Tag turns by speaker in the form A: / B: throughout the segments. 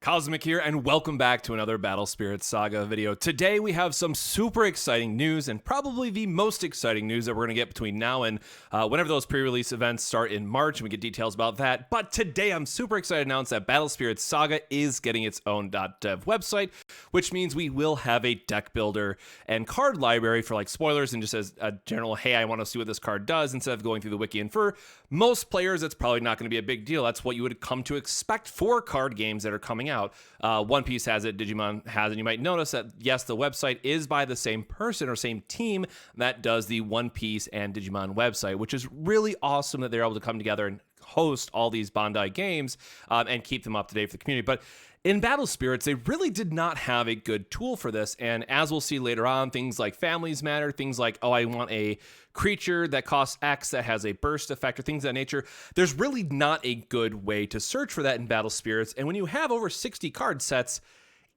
A: Cosmic here, and welcome back to another Battle Spirits Saga video. Today we have some super exciting news, and probably the most exciting news that we're going to get between now and whenever those pre-release events start in March, and we get details about that. But today I'm super excited to announce that Battle Spirits Saga is getting its own .dev website, which means we will have a deck builder and card library for like spoilers and just as a general, hey, I want to see what this card does, instead of going through the wiki. And for most players, it's probably not going to be a big deal. That's what you would come to expect for card games that are coming out. One Piece has it, Digimon has it. You might notice that, yes, the website is by the same person or same team that does the One Piece and Digimon website, which is really awesome that they're able to come together and host all these Bandai games and keep them up to date for the community. But in Battle Spirits, they really did not have a good tool for this. And as we'll see later on, things like families matter, things like, oh, I want a creature that costs X that has a burst effect or things of that nature. There's really not a good way to search for that in Battle Spirits. And when you have over 60 card sets,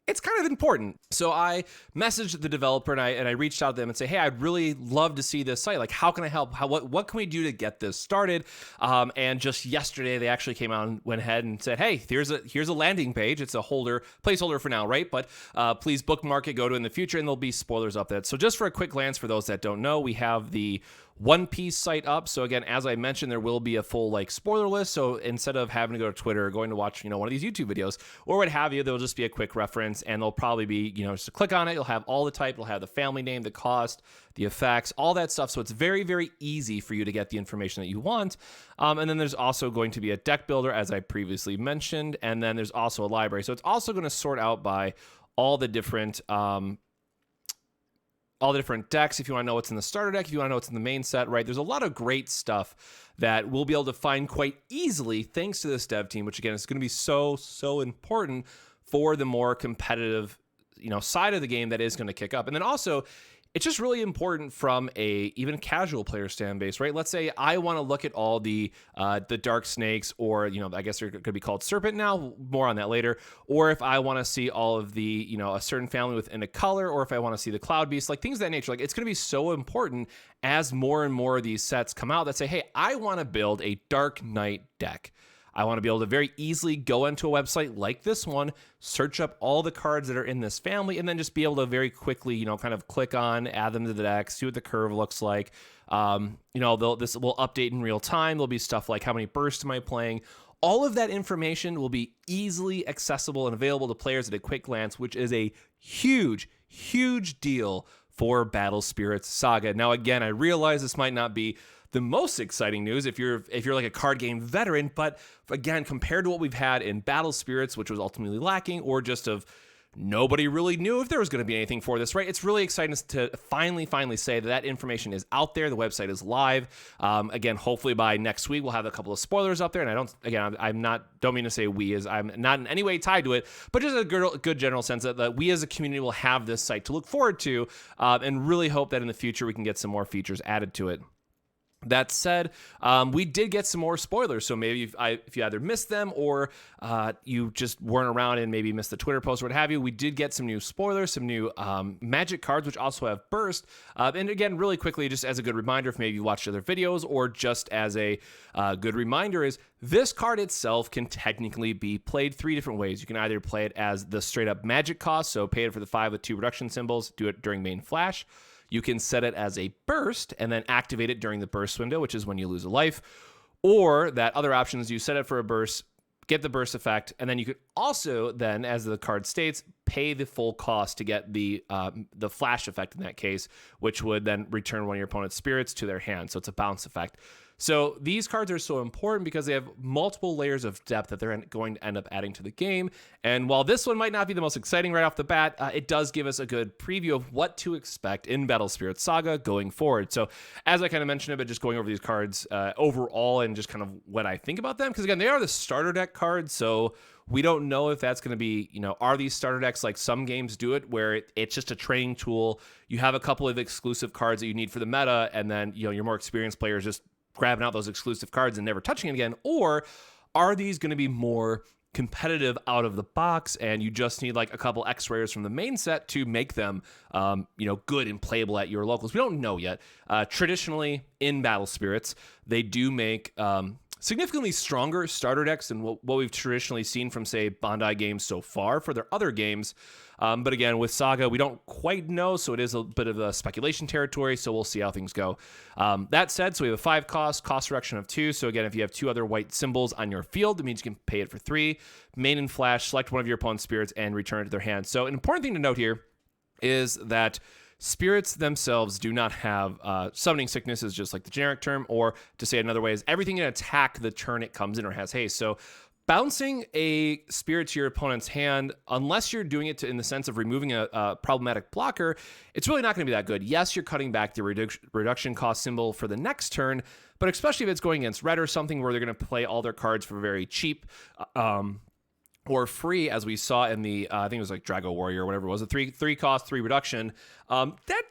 A: it's kind of important. So I messaged the developer and I reached out to them and say, hey, I'd really love to see this site. Like, how can I help? What can we do to get this started? And just yesterday, they actually came out and went ahead and said, hey, here's a landing page. It's a placeholder for now, right? But please bookmark it, go to it in the future, and there'll be spoilers up there. So just for a quick glance for those that don't know, we have the One Piece site up. So again, as I mentioned, there will be a full like spoiler list. So instead of having to go to Twitter or going to watch, one of these YouTube videos or what have you, there'll just be a quick reference, and there'll probably be, just to click on it, you'll have all the type, you'll have the family name, the cost, the effects, all that stuff. So it's very, very easy for you to get the information that you want. And then there's also going to be a deck builder, as I previously mentioned, and then there's also a library. So it's also going to sort out by all the different decks, if you want to know what's in the starter deck, if you want to know what's in the main set, right? There's a lot of great stuff that we'll be able to find quite easily thanks to this dev team, which again is going to be so important for the more competitive, side of the game that is going to kick up. And then also, it's just really important from a even casual player stand base, right? Let's say I want to look at all the dark snakes, or I guess they're going to be called serpent now. More on that later. Or if I want to see all of the a certain family within a color, or if I want to see the cloud beast, like things of that nature. Like, it's going to be so important as more and more of these sets come out that say, hey, I want to build a Dark Knight deck. I want to be able to very easily go into a website like this one, search up all the cards that are in this family, and then just be able to very quickly, kind of click on, add them to the deck, see what the curve looks like. This will update in real time. There'll be stuff like how many bursts am I playing. All of that information will be easily accessible and available to players at a quick glance, which is a huge, huge deal for Battle Spirits Saga. Now, again, I realize this might not be the most exciting news if you're like a card game veteran, but again, compared to what we've had in Battle Spirits, which was ultimately lacking, or just of nobody really knew if there was going to be anything for this, right? It's really exciting to finally say that information is out there. The website is live. Again, hopefully by next week we'll have a couple of spoilers up there. And don't mean to say we, as I'm not in any way tied to it, but just a good general sense that we as a community will have this site to look forward to, and really hope that in the future we can get some more features added to it. That said, we did get some more spoilers, so maybe if you either missed them or you just weren't around and maybe missed the Twitter post or what have you, we did get some new spoilers, some new magic cards, which also have burst. And again, really quickly, just as a good reminder, if maybe you watched other videos, or just as a good reminder, is this card itself can technically be played three different ways. You can either play it as the straight up magic cost, so pay it for the 5 with 2 reduction symbols, do it during main flash. You can set it as a burst and then activate it during the burst window, which is when you lose a life. Or that other option is you set it for a burst, get the burst effect, and then you could also then, as the card states, pay the full cost to get the flash effect in that case, which would then return one of your opponent's spirits to their hand. So it's a bounce effect. So these cards are so important because they have multiple layers of depth that they're going to end up adding to the game. And while this one might not be the most exciting right off the bat, it does give us a good preview of what to expect in Battle Spirits Saga going forward. So as I kind of mentioned, but just going over these cards overall and just kind of what I think about them, because again, they are the starter deck cards. So we don't know if that's going to be, are these starter decks like some games do it, where it's just a training tool. You have a couple of exclusive cards that you need for the meta, and then, your more experienced players just grabbing out those exclusive cards and never touching it again? Or are these going to be more competitive out of the box, and you just need like a couple X rares from the main set to make them, good and playable at your locals? We don't know yet. Traditionally in Battle Spirits, they do make significantly stronger starter decks than what we've traditionally seen from, say, Bandai games so far for their other games. But again, with Saga, we don't quite know, so it is a bit of a speculation territory, so we'll see how things go. That said, so we have a 5 cost reduction of 2. So again, if you have 2 other white symbols on your field, it means you can pay it for 3. Main and flash, select one of your opponent's spirits and return it to their hand. So an important thing to note here is that spirits themselves do not have summoning sickness, is just like the generic term, or to say it another way is everything can attack the turn it comes in or has haste. So bouncing a spirit to your opponent's hand, unless you're doing it in the sense of removing a problematic blocker, it's really not going to be that good. Yes, you're cutting back the reduction cost symbol for the next turn, but especially if it's going against red or something where they're going to play all their cards for very cheap, or free, as we saw in the, I think it was like Drago Warrior or whatever it was, a 3 cost, 3 reduction. That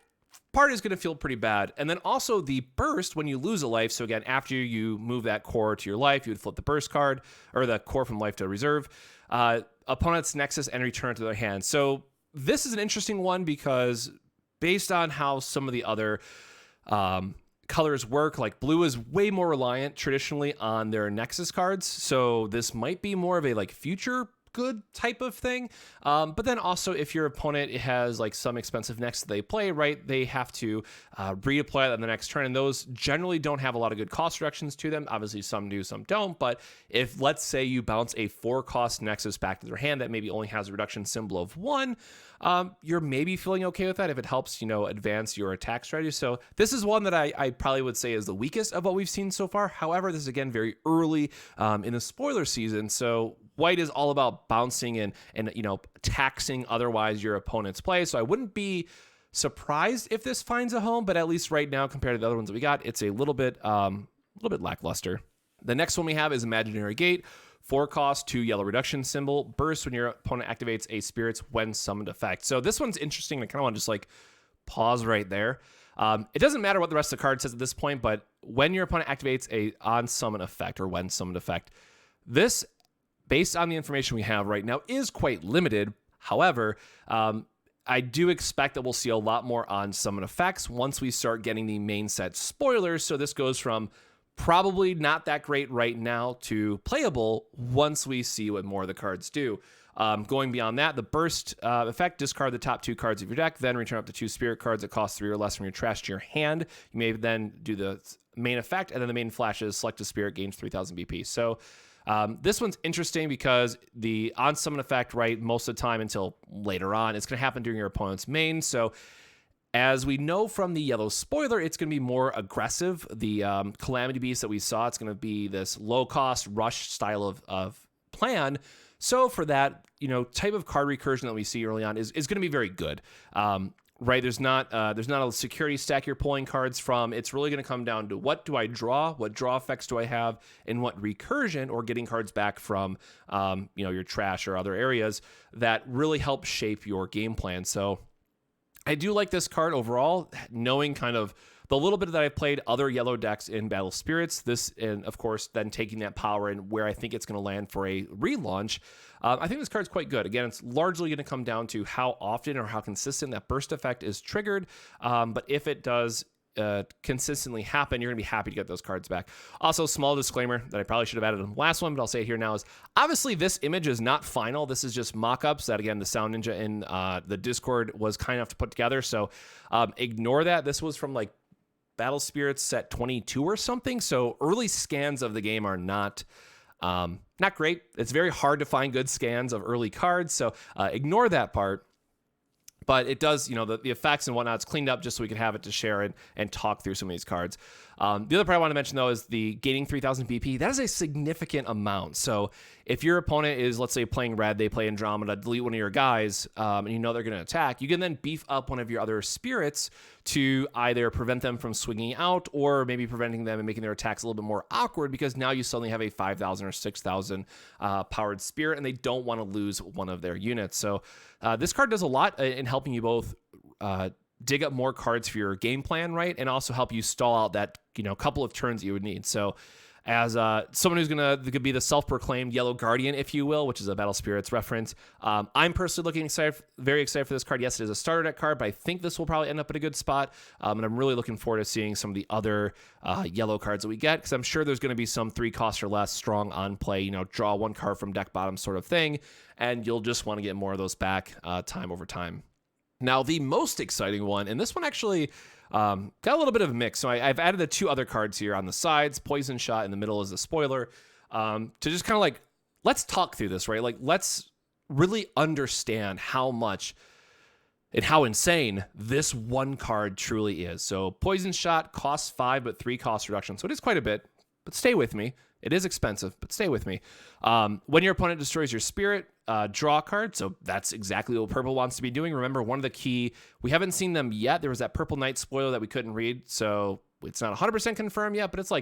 A: part is going to feel pretty bad. And then also the burst when you lose a life. So again, after you move that core to your life, you would flip the burst card, or the core from life to reserve, opponent's Nexus, and return it to their hand. So this is an interesting one because based on how some of the other colors work, like blue is way more reliant traditionally on their Nexus cards, so this might be more of a like future good type of thing. But then also if your opponent has like some expensive Nexus they play, right, they have to reapply that on the next turn, and those generally don't have a lot of good cost reductions to them. Obviously some do, some don't, but if let's say you bounce a 4 cost Nexus back to their hand that maybe only has a reduction symbol of 1, you're maybe feeling okay with that if it helps, advance your attack strategy. So this is one that I probably would say is the weakest of what we've seen so far. However, this is again very early in the spoiler season, so white is all about bouncing and taxing otherwise your opponent's play. So I wouldn't be surprised if this finds a home, but at least right now compared to the other ones that we got, it's a little bit lackluster. The next one we have is Imaginary Gate. 4 cost, 2 yellow reduction symbol. Burst when your opponent activates a spirit's when summoned effect. So this one's interesting. I kind of want to just like pause right there. It doesn't matter what the rest of the card says at this point, but when your opponent activates a on summon effect or when summoned effect, this, based on the information we have right now, is quite limited. However, I do expect that we'll see a lot more on summon effects once we start getting the main set spoilers. So this goes from probably not that great right now to playable once we see what more of the cards do. Going beyond that, the burst effect, discard the top 2 cards of your deck, then return up to 2 spirit cards that cost 3 or less from your trash to your hand. You may then do the main effect, and then the main flash is select a spirit, gains 3,000 BP. So this one's interesting because the on summon effect, right, most of the time until later on, it's going to happen during your opponent's main. So as we know from the yellow spoiler, it's going to be more aggressive. The Calamity Beast that we saw, it's going to be this low-cost rush style of plan. So for that, type of card recursion that we see early on is going to be very good. Right, there's not a security stack you're pulling cards from. It's really going to come down to what do I draw, what draw effects do I have, and what recursion or getting cards back from your trash or other areas that really help shape your game plan. So I do like this card overall, knowing kind of the little bit that I've played other yellow decks in Battle Spirits, this, and of course, then taking that power and where I think it's going to land for a relaunch. I think this card's quite good. Again, it's largely going to come down to how often or how consistent that burst effect is triggered. But if it does consistently happen, you're going to be happy to get those cards back. Also, small disclaimer that I probably should have added in the last one, but I'll say it here now, is obviously this image is not final. This is just mock-ups that, again, the Sound Ninja in the Discord was kind enough to put together. So ignore that. This was from like Battle Spirits set 22 or something. So early scans of the game are not great. It's very hard to find good scans of early cards. So ignore that part. But it does, the effects and whatnot, it's cleaned up just so we can have it to share and talk through some of these cards. The other part I want to mention, though, is the gaining 3,000 BP. That is a significant amount. So if your opponent is, let's say, playing red, they play Andromeda, delete one of your guys, and they're going to attack, you can then beef up one of your other spirits to either prevent them from swinging out or maybe preventing them and making their attacks a little bit more awkward because now you suddenly have a 5,000 or 6,000 powered spirit and they don't want to lose one of their units. So this card does a lot in helping you both dig up more cards for your game plan, right? And also help you stall out that, couple of turns you would need. So as someone who's could be the self-proclaimed Yellow Guardian, if you will, which is a Battle Spirits reference. I'm personally very excited for this card. Yes, it is a starter deck card, but I think this will probably end up in a good spot. And I'm really looking forward to seeing some of the other yellow cards that we get, because I'm sure there's going to be some 3 cost or less strong on play, draw 1 card from deck bottom sort of thing, and you'll just want to get more of those back time over time. Now, the most exciting one, and this one actually got a little bit of a mix. So I've added the 2 other cards here on the sides. Poison Shot in the middle is the spoiler. To just kind of let's talk through this, right? Let's really understand how much and how insane this one card truly is. So Poison Shot costs 5, but 3 cost reduction. So it is quite a bit, but stay with me. It is expensive, but stay with me. When your opponent destroys your spirit, draw a card. So that's exactly what purple wants to be doing. Remember, one of the key, we haven't seen them yet. There was that Purple Knight spoiler that we couldn't read. So it's not 100% confirmed yet, but it's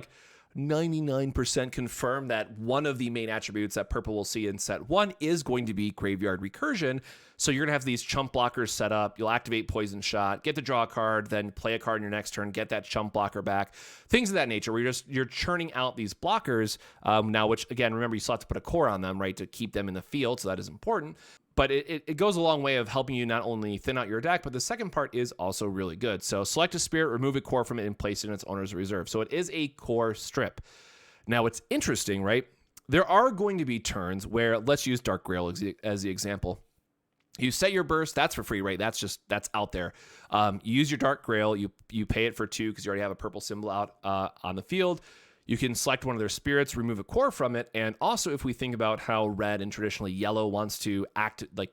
A: 99% confirmed that one of the main attributes that purple will see in set 1 is going to be Graveyard Recursion. So you're going to have these chump blockers set up. You'll activate Poison Shot, get to draw a card, then play a card in your next turn, get that chump blocker back. Things of that nature where you're churning out these blockers now, which again, remember, you still have to put a core on them, right, to keep them in the field. So that is important. But it goes a long way of helping you not only thin out your deck, but the second part is also really good. So select a spirit, remove a core from it, and place it in its owner's reserve. So it is a core strip. Now, it's interesting, right? There are going to be turns where, let's use Dark Grail as the example. You set your burst, that's for free, right? That's out there. You use your Dark Grail, you pay it for 2 because you already have a purple symbol out on the field. You can select one of their spirits, remove a core from it, and also if we think about how red and traditionally yellow wants to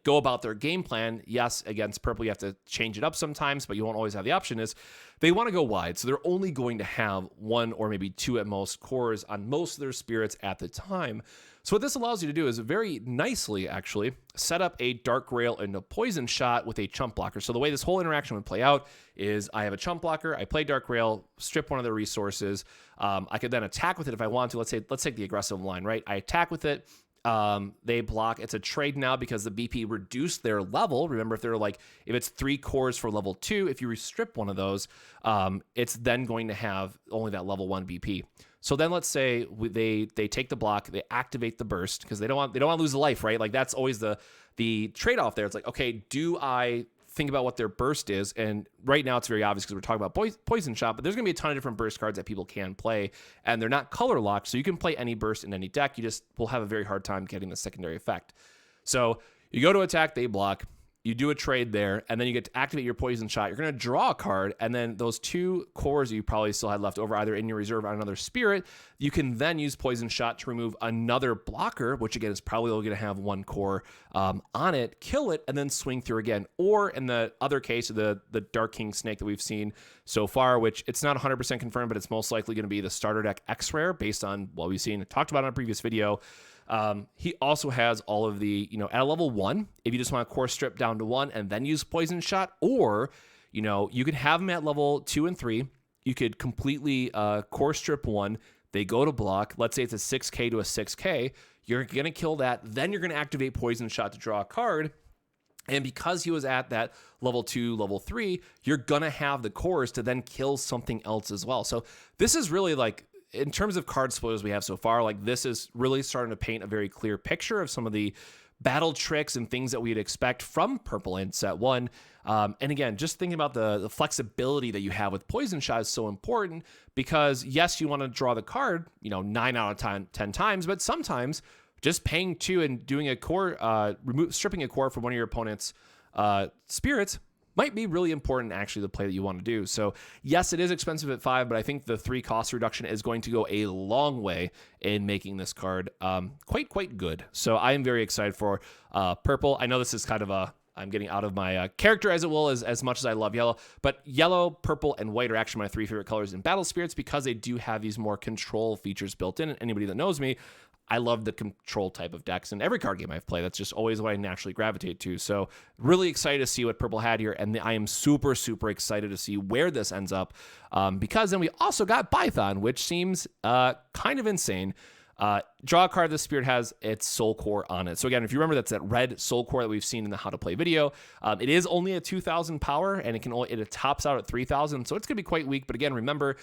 A: go about their game plan, yes, against purple you have to change it up sometimes, but you won't always have the option, is they want to go wide, so they're only going to have 1 or maybe 2 at most cores on most of their spirits at the time. So what this allows you to do is very nicely, actually, set up a Dark Grail and a Poison Shot with a chump blocker. So the way this whole interaction would play out is I have a chump blocker, I play Dark Grail, strip one of their resources. I could then attack with it if I want to. Let's take the aggressive line, right? I attack with it. They block. It's a trade now because the BP reduced their level. Remember, if it's 3 cores for level 2, if you restrip one of those, it's then going to have only that level 1 BP. So then let's say they take the block, they activate the burst because they don't want to lose a life, right? That's always the trade-off there. It's okay, do I think about what their burst is? And right now it's very obvious because we're talking about Poison Shot, but there's going to be a ton of different burst cards that people can play, and they're not color locked, so you can play any burst in any deck. You just will have a very hard time getting the secondary effect. So you go to attack, they block. You do a trade there, and then you get to activate your Poison Shot. You're going to draw a card, and then those 2 cores you probably still had left over, either in your reserve or on another spirit, you can then use Poison Shot to remove another blocker, which again is probably going to have 1 core on it, kill it, and then swing through again. Or in the other case, the Dark King Snake that we've seen so far, which it's not 100% confirmed, but it's most likely going to be the starter deck X-Rare based on what we've seen and talked about in a previous video. He also has all of the, at a level 1, if you just want to core strip down to 1 and then use Poison Shot, or, you could have him at level 2 and 3. You could completely core strip 1. They go to block. Let's say it's a 6K to a 6K. You're going to kill that. Then you're going to activate Poison Shot to draw a card. And because he was at that level 2, level 3, you're going to have the cores to then kill something else as well. So this is really in terms of card spoilers we have so far, this is really starting to paint a very clear picture of some of the battle tricks and things that we'd expect from purple in set 1. And again, just thinking about the flexibility that you have with Poison Shot is so important because, yes, you want to draw the card, 9 out of 10 times, but sometimes just paying 2 and doing a core, stripping a core from one of your opponent's spirits might be really important, actually, the play that you want to do. So yes, it is expensive at 5, but I think the 3 cost reduction is going to go a long way in making this card quite good. So I am very excited for purple. I know this is kind of I'm getting out of my character, as it will, as much as I love yellow, but yellow, purple, and white are actually my 3 favorite colors in Battle Spirits because they do have these more control features built in. And anybody that knows me, I love the control type of decks in every card game I've played. That's just always what I naturally gravitate to. So really excited to see what purple had here. And I am super excited to see where this ends up because then we also got Bython, which seems kind of insane. Draw a card. The Spirit has its soul core on it. So again, if you remember, that's that red soul core that we've seen in the how to play video. It is only a 2,000 power, and it tops out at 3,000. So it's going to be quite weak. But again, remember,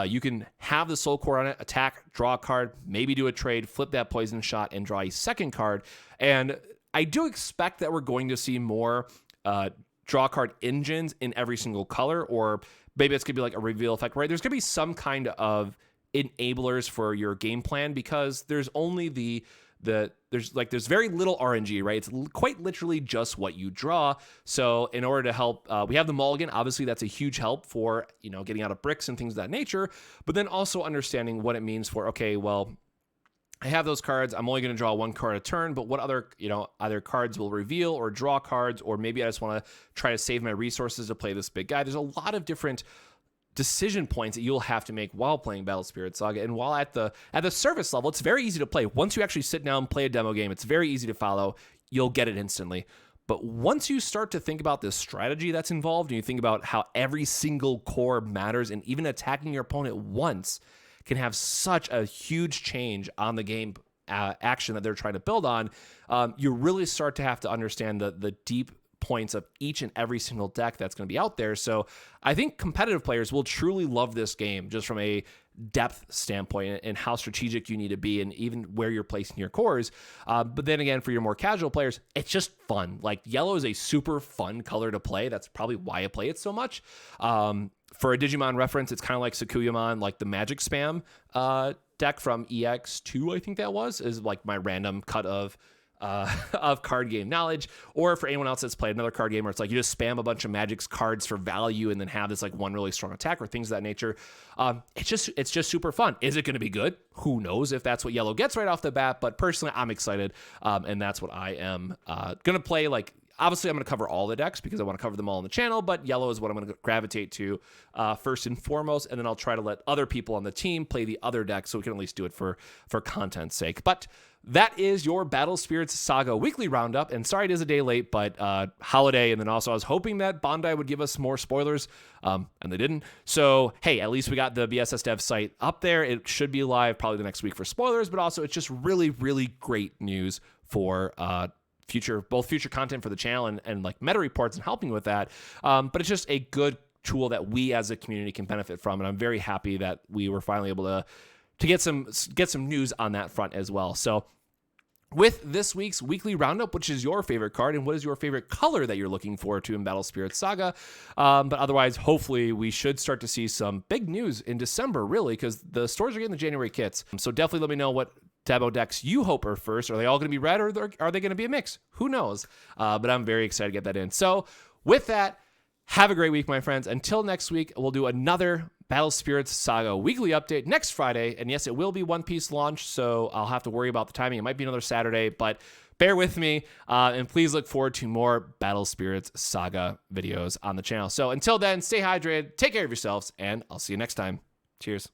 A: you can have the soul core on it, attack, draw a card, maybe do a trade, flip that poison shot, and draw a second card. And I do expect that we're going to see more draw card engines in every single color, or maybe it's going to be like a reveal effect, right? There's going to be some kind of enablers for your game plan, because there's only there's very little RNG, right? It's quite literally just what you draw. So in order to help, we have the mulligan. Obviously, that's a huge help for, getting out of bricks and things of that nature, but then also understanding what it means for, okay, well, I have those cards. I'm only going to draw one card a turn, but what other, either cards will reveal or draw cards, or maybe I just want to try to save my resources to play this big guy. There's a lot of different decision points that you'll have to make while playing Battle Spirits Saga. And while at the service level, it's very easy to play. Once you actually sit down and play a demo game, it's very easy to follow. You'll get it instantly. But once you start to think about the strategy that's involved, and you think about how every single core matters, and even attacking your opponent once can have such a huge change on the game action that they're trying to build on, you really start to have to understand the deep points of each and every single deck that's going to be out there. So I think competitive players will truly love this game, just from a depth standpoint and how strategic you need to be, and even where you're placing your cores. But then again, for your more casual players, it's just fun. Like, yellow is a super fun color to play. That's probably why I play it so much. For a Digimon reference, it's kind of like Sakuyamon, like the Magic Spam deck from EX2, I think that is like my random cut of card game knowledge. Or for anyone else that's played another card game where it's like you just spam a bunch of Magic's cards for value and then have this like one really strong attack or things of that nature. It's just super fun. Is it going to be good? Who knows if that's what yellow gets right off the bat, but personally I'm excited, and that's what I am going to play. Like, obviously I'm going to cover all the decks because I want to cover them all on the channel, but yellow is what I'm going to gravitate to first and foremost, and then I'll try to let other people on the team play the other decks so we can at least do it for content's sake. But that is your Battle Spirits Saga weekly roundup, and sorry it is a day late, but holiday, and then also I was hoping that Bandai would give us more spoilers, and they didn't. So, hey, at least we got the BSS Dev site up there. It should be live probably the next week for spoilers, but also it's just really, really great news for future content for the channel and like meta reports and helping with that. But it's just a good tool that we as a community can benefit from, and I'm very happy that we were finally able to get some news on that front as well. So with this week's weekly roundup, which is your favorite card and what is your favorite color that you're looking forward to in Battle Spirits Saga? But otherwise, hopefully we should start to see some big news in December, really, because the stores are getting the January kits. So definitely let me know what demo decks you hope are first. Are they all going to be red, or are they going to be a mix? Who knows? But I'm very excited to get that in. So with that, have a great week, my friends. Until next week, we'll do another Battle Spirits Saga weekly update next Friday. And yes, it will be One Piece launch, so I'll have to worry about the timing. It might be another Saturday, but bear with me. And please look forward to more Battle Spirits Saga videos on the channel. So until then, stay hydrated, take care of yourselves, and I'll see you next time. Cheers.